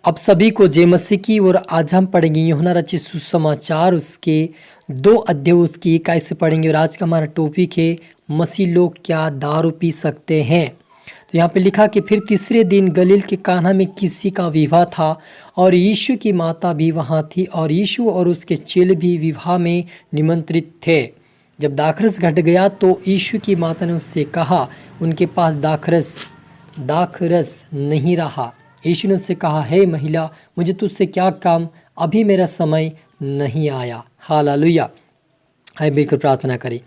अब सभी को जय मसीह की। और आज हम पढ़ेंगे यूहन्ना रचित सुसमाचार उसके 2 अध्याय उसकी 21 से पढ़ेंगे। और आज का हमारा टॉपिक है मसीह लोग क्या दारू पी सकते हैं। तो यहाँ पे लिखा कि फिर तीसरे दिन गलील के काना में किसी का विवाह था और यीशु की माता भी वहाँ थी और यीशु और उसके चेले भी विवाह में निमंत्रित थे। जब दाखरस घट गया तो यीशु की माता ने उससे कहा, उनके पास दाखरस नहीं रहा। यीशु ने उससे कहा, हे महिला, मुझे तुझसे क्या काम, अभी मेरा समय नहीं आया। हालेलुया। आइए बिल्कुल प्रार्थना करें।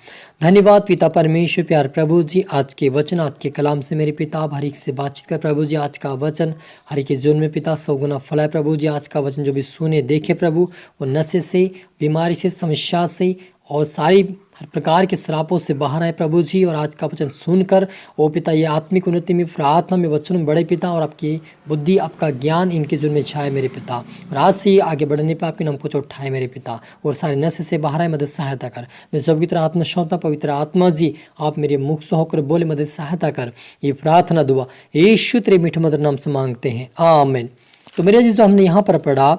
धन्यवाद पिता परमेश्वर, प्यार प्रभु जी, आज के वचन, आज के कलाम से मेरे पिता हर एक से बातचीत कर प्रभु जी। आज का वचन हर एक के जीवन में पिता 100 गुना फलाए प्रभु जी। आज का वचन जो भी सुने देखे प्रभु, वो नशे से, बीमारी से, समस्या से और सारी हर प्रकार के श्रापों से बाहर आए प्रभु जी। और आज का वचन सुनकर ओ पिता ये आत्मिक उन्नति में, प्रार्थना में, वचनों में बड़े पिता, और आपकी बुद्धि, आपका ज्ञान इनके जीवन में छाए मेरे पिता। और आज से आगे बढ़ने पर आपने हमको उठाए मेरे पिता, और सारे नशे से बाहर आए, मदद सहायता कर। मैं सबकी तरह आत्मा सौंपता, पवित्र आत्मा जी आप मेरे मुख से होकर बोले, मदद सहायता कर। ये प्रार्थना दुआ यीशु तेरे मीठे मधुर नाम से मांगते हैं, आमीन। तो मेरे जी जो हमने यहाँ पर पढ़ा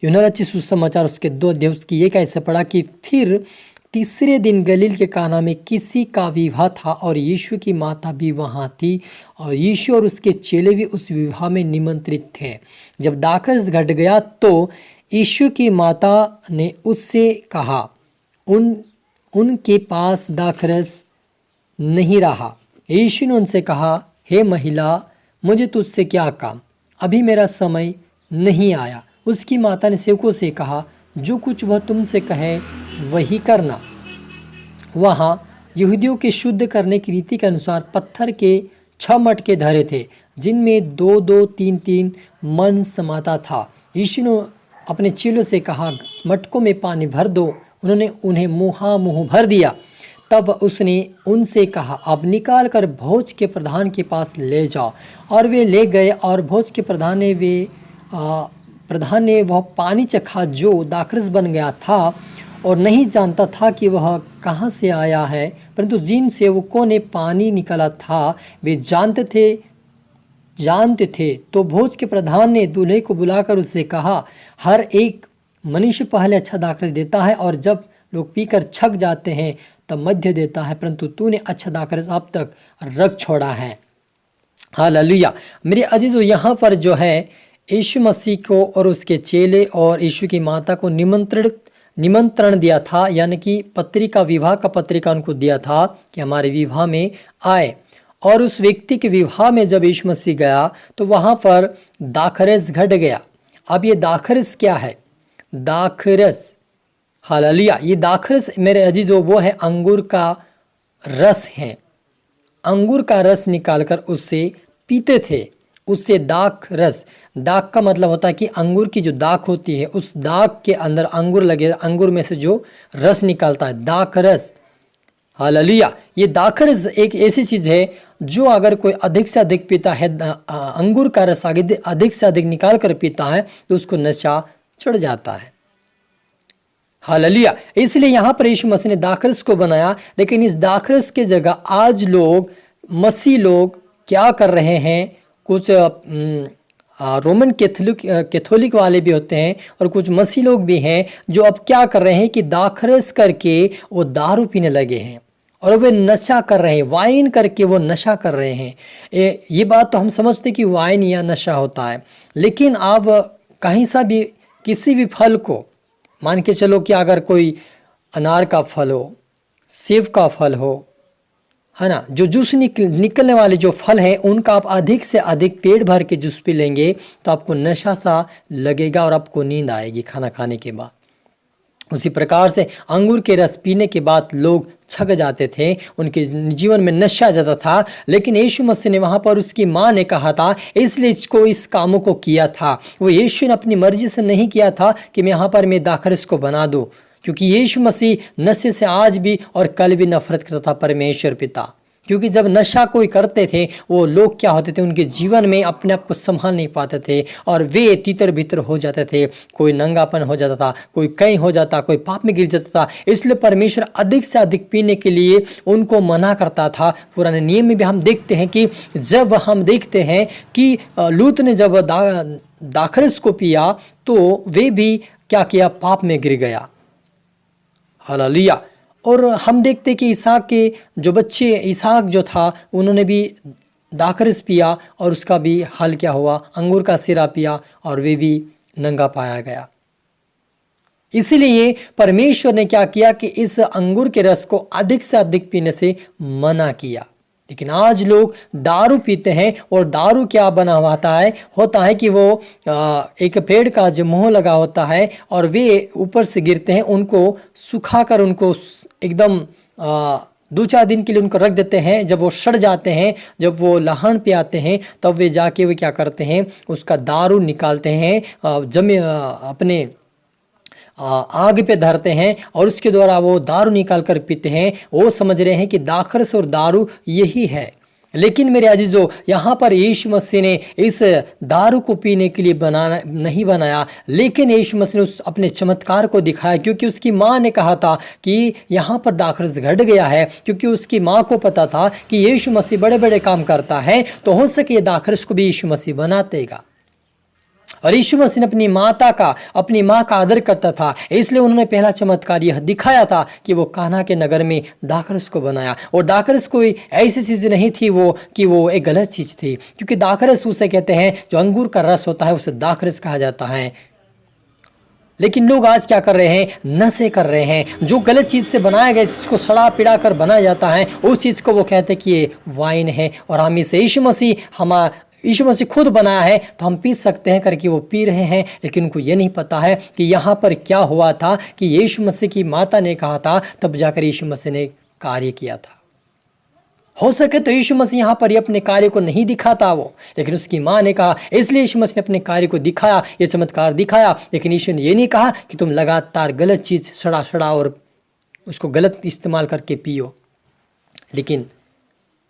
यूहन्ना रचित सुसमाचार उसके 2 अध्याय उसकी ये कैसे पढ़ा कि फिर तीसरे दिन गलील के काना में किसी का विवाह था और यीशु की माता भी वहाँ थी और यीशु और उसके चेले भी उस विवाह में निमंत्रित थे। जब दाखरस घट गया तो यीशु की माता ने उससे कहा, उनके पास दाखरस नहीं रहा। यीशु ने उनसे कहा, हे महिला, मुझे तुझसे क्या काम, अभी मेरा समय नहीं आया। उसकी माता ने सेवकों से कहा, जो कुछ वह तुमसे कहे वही करना। वहाँ यहूदियों के शुद्ध करने की रीति के अनुसार पत्थर के 6 मटके धरे थे, जिनमें 2-2, 3-3 मन समाता था। यीशु ने अपने चेलों से कहा, मटकों में पानी भर दो। उन्होंने उन्हें मुँह भर दिया। तब उसने उनसे कहा, अब निकाल कर भोज के प्रधान के पास ले जाओ। और वे ले गए और भोज के प्रधान ने वह पानी चखा जो दाखरस बन गया था और नहीं जानता था कि वह कहाँ से आया है, परंतु जिन सेवकों ने पानी निकाला था वे जानते थे। तो भोज के प्रधान ने दूल्हे को बुलाकर उससे कहा, हर एक मनुष्य पहले अच्छा दाखरस देता है और जब लोग पीकर छक जाते हैं तब मध्य देता है, परंतु तूने अच्छा दाखरस अब तक रख छोड़ा है। हालेलुया। मेरे अजीजों, यहाँ पर जो है यीशु मसीह को और उसके चेले और यीशु की माता को निमंत्रण दिया था, यानी कि पत्रिका, विवाह का पत्रिका उनको दिया था कि हमारे विवाह में आए। और उस व्यक्ति के विवाह में जब यीशु मसीह गया तो वहाँ पर दाखरस घट गया। अब ये दाखरस क्या है? दाखरस, हालेलुया, ये दाखरस मेरे अजीजों वो है अंगूर का रस है। अंगूर का रस निकालकर उससे पीते थे, उससे दाख रस। दाख का मतलब होता है कि अंगूर की जो दाख होती है उस दाख के अंदर अंगूर लगे, अंगूर में से जो रस निकलता है, दाख रस। हालेलुया। ये दाख रस एक ऐसी चीज है जो अगर कोई अधिक से अधिक पीता है, अंगूर का रस अधिक से अधिक निकाल कर पीता है तो उसको नशा चढ़ जाता है। हालेलुया। इसलिए यहाँ पर यीशु मसीह ने दाखरस को बनाया, लेकिन इस दाखरस के जगह आज मसीह लोग क्या कर रहे हैं? कुछ रोमन कैथोलिक वाले भी होते हैं और कुछ मसीह लोग भी हैं जो अब क्या कर रहे हैं कि दाखरस करके वो दारू पीने लगे हैं और वे नशा कर रहे हैं, वाइन करके वो नशा कर रहे हैं। ये बात तो हम समझते कि वाइन या नशा होता है, लेकिन आप कहीं सा भी किसी भी फल को मान के चलो कि अगर कोई अनार का फल हो, सेब का फल हो, है ना, जो जूस निकलने वाले जो फल है उनका आप अधिक से अधिक पेट भर के जूस पी लेंगे तो आपको नशा सा लगेगा और आपको नींद आएगी खाना खाने के बाद। उसी प्रकार से अंगूर के रस पीने के बाद लोग छक जाते थे, उनके जीवन में नशा जाता था। लेकिन यीशु मसीह ने वहाँ पर उसकी माँ ने कहा था, इसलिए इसको इस कामों को किया था। वो यीशु ने अपनी मर्जी से नहीं किया था कि मैं यहाँ पर मैं दाखरस को बना दूँ, क्योंकि यीशु मसीह नशे से आज भी और कल भी नफरत करता था, परमेश्वर पिता। क्योंकि जब नशा कोई करते थे वो लोग क्या होते थे, उनके जीवन में अपने आप को संभाल नहीं पाते थे और वे तितर बितर हो जाते थे। कोई नंगापन हो जाता था, कोई कहीं हो जाता, कोई पाप में गिर जाता था। इसलिए परमेश्वर अधिक से अधिक पीने के लिए उनको मना करता था। पुराने नियम में भी हम देखते हैं कि जब हम देखते हैं कि लूत ने जब दाखरस को पिया तो वे भी क्या किया, पाप में गिर गया। हालेलुया। और हम देखते कि इसहाक के जो बच्चे, इसहाक जो था, उन्होंने भी दाखरस पिया और उसका भी हाल क्या हुआ, अंगूर का सिरा पिया और वे भी नंगा पाया गया। इसलिए परमेश्वर ने क्या किया कि इस अंगूर के रस को अधिक से अधिक पीने से मना किया। लेकिन आज लोग दारू पीते हैं और दारू क्या बना होता है कि वो एक पेड़ का जो मुंह लगा होता है और वे ऊपर से गिरते हैं, उनको सुखाकर उनको एकदम 2-4 दिन के लिए उनको रख देते हैं। जब वो सड़ जाते हैं, जब वो लहान पे आते हैं, तब वे जाके वे क्या करते हैं, उसका दारू निकालते हैं, अपने आग पे धरते हैं और उसके द्वारा वो दारू निकाल कर पीते हैं। वो समझ रहे हैं कि दाखरस और दारू यही है। लेकिन मेरे अजीजों, यहाँ पर यीशु मसीह ने इस दारू को पीने के लिए नहीं बनाया, लेकिन यीशु मसीह ने उस अपने चमत्कार को दिखाया, क्योंकि उसकी माँ ने कहा था कि यहाँ पर दाखरस घट गया है। क्योंकि उसकी माँ को पता था कि यीशु मसीह बड़े बड़े काम करता है, तो हो सके ये दाखरस को भी यीशु मसीह बना देगा। और यीशु मसीह ने अपनी माँ का आदर करता था, इसलिए उन्होंने पहला चमत्कार यह दिखाया था कि वो कान्हा के नगर में दाखरस को बनाया। और दाखरस कोई ऐसी चीज़ नहीं थी कि वो एक गलत चीज़ थी, क्योंकि दाखरस उसे कहते हैं, जो अंगूर का रस होता है उसे दाखरस कहा जाता है। लेकिन लोग आज क्या कर रहे हैं, नशे कर रहे हैं। जो गलत चीज़ से बनाया गया, जिसको सड़ा पिड़ा कर बनाया जाता है, उस चीज़ को वो कहते हैं कि ये वाइन है और हम इसे यीशु मसीह खुद बनाया है तो हम पी सकते हैं करके वो पी रहे हैं। लेकिन उनको ये नहीं पता है कि यहाँ पर क्या हुआ था कि यीशु मसीह की माता ने कहा था, तब जाकर यीशु मसीह ने कार्य किया था। हो सके तो यीशु मसीह यहाँ पर अपने कार्य को नहीं दिखाता वो, लेकिन उसकी माँ ने कहा, इसलिए यीशु मसीह ने अपने कार्य को दिखाया, ये चमत्कार दिखाया। लेकिन यीशु ने ये नहीं कहा कि तुम लगातार गलत चीज़ सड़ा और उसको गलत इस्तेमाल करके पियो। लेकिन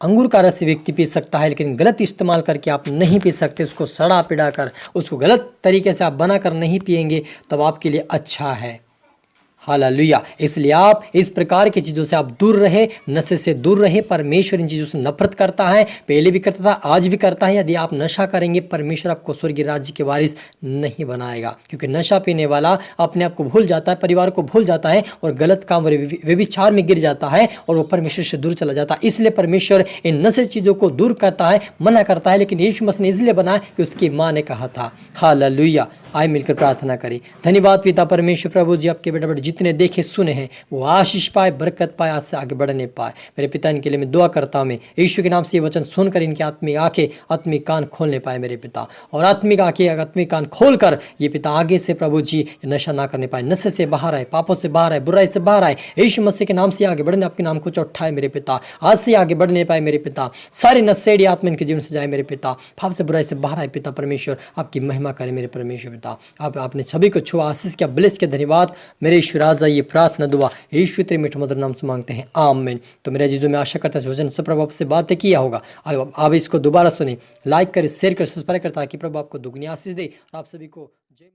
अंगूर का रस व्यक्ति पी सकता है, लेकिन गलत इस्तेमाल करके आप नहीं पी सकते। उसको सड़ा पिड़ा कर, उसको गलत तरीके से आप बना कर नहीं पिएंगे, तब आपके लिए अच्छा है। हालेलुया। इसलिए आप इस प्रकार की चीज़ों से आप दूर रहे, नशे से दूर रहे। परमेश्वर इन चीज़ों से नफरत करता है, पहले भी करता था, आज भी करता है। यदि आप नशा करेंगे, परमेश्वर आपको स्वर्गीय राज्य के वारिस नहीं बनाएगा, क्योंकि नशा पीने वाला अपने आप को भूल जाता है, परिवार को भूल जाता है और गलत काम व्यभिचार में गिर जाता है और वो परमेश्वर से दूर चला जाता है। इसलिए परमेश्वर इन नशे चीज़ों को दूर करता है, मना करता है। लेकिन यीशु मसीह ने इसलिए बनाया कि उसकी माँ ने कहा था। हालेलुया। आइए मिलकर प्रार्थना करें। धन्यवाद पिता परमेश्वर प्रभु जी, आपके बेटे जितने देखे सुने हैं वो आशीष पाए, बरकत पाए, आज से आगे बढ़ने पाए। मेरे पिता, इनके लिए मैं दुआ करता हूँ, मैं यीशु के नाम से ये वचन सुनकर इनकी आत्मिक आंखें, आत्मिक कान खोलने पाए मेरे पिता, और आत्मिक आंखें, आत्मिक कान खोलकर ये पिता आगे से प्रभु जी नशा ना करने पाए, नशे से बाहर आए, पापों से बाहर आए, बुराई से बाहर आए। यीशु मसीह के नाम से आगे बढ़ने, आपके नाम को उठाए मेरे पिता, आज से आगे बढ़ने पाए मेरे पिता। सारे नशेड़ी आत्मा इनके जीवन से जाए मेरे पिता, पाप से बुराई से बाहर आए पिता परमेश्वर, आपकी महिमा करें मेरे परमेश्वर पिता। आपने सभी को छुआ, आशीष किया, ब्लेस के धन्यवाद मेरे ईश्वर। राजा ये प्रार्थना दुआ यीशु तेरे मीठे मधुर नाम से मांगते हैं, आमीन। तो मेरे जीजू में आशा करता है वचन से प्रभु आपसे बातें किया होगा। आप इसको दोबारा सुने, लाइक करें, शेयर करें, सब्सक्राइब करें, ताकि प्रभु आपको दुगनी आशीष दे। आप सभी को जय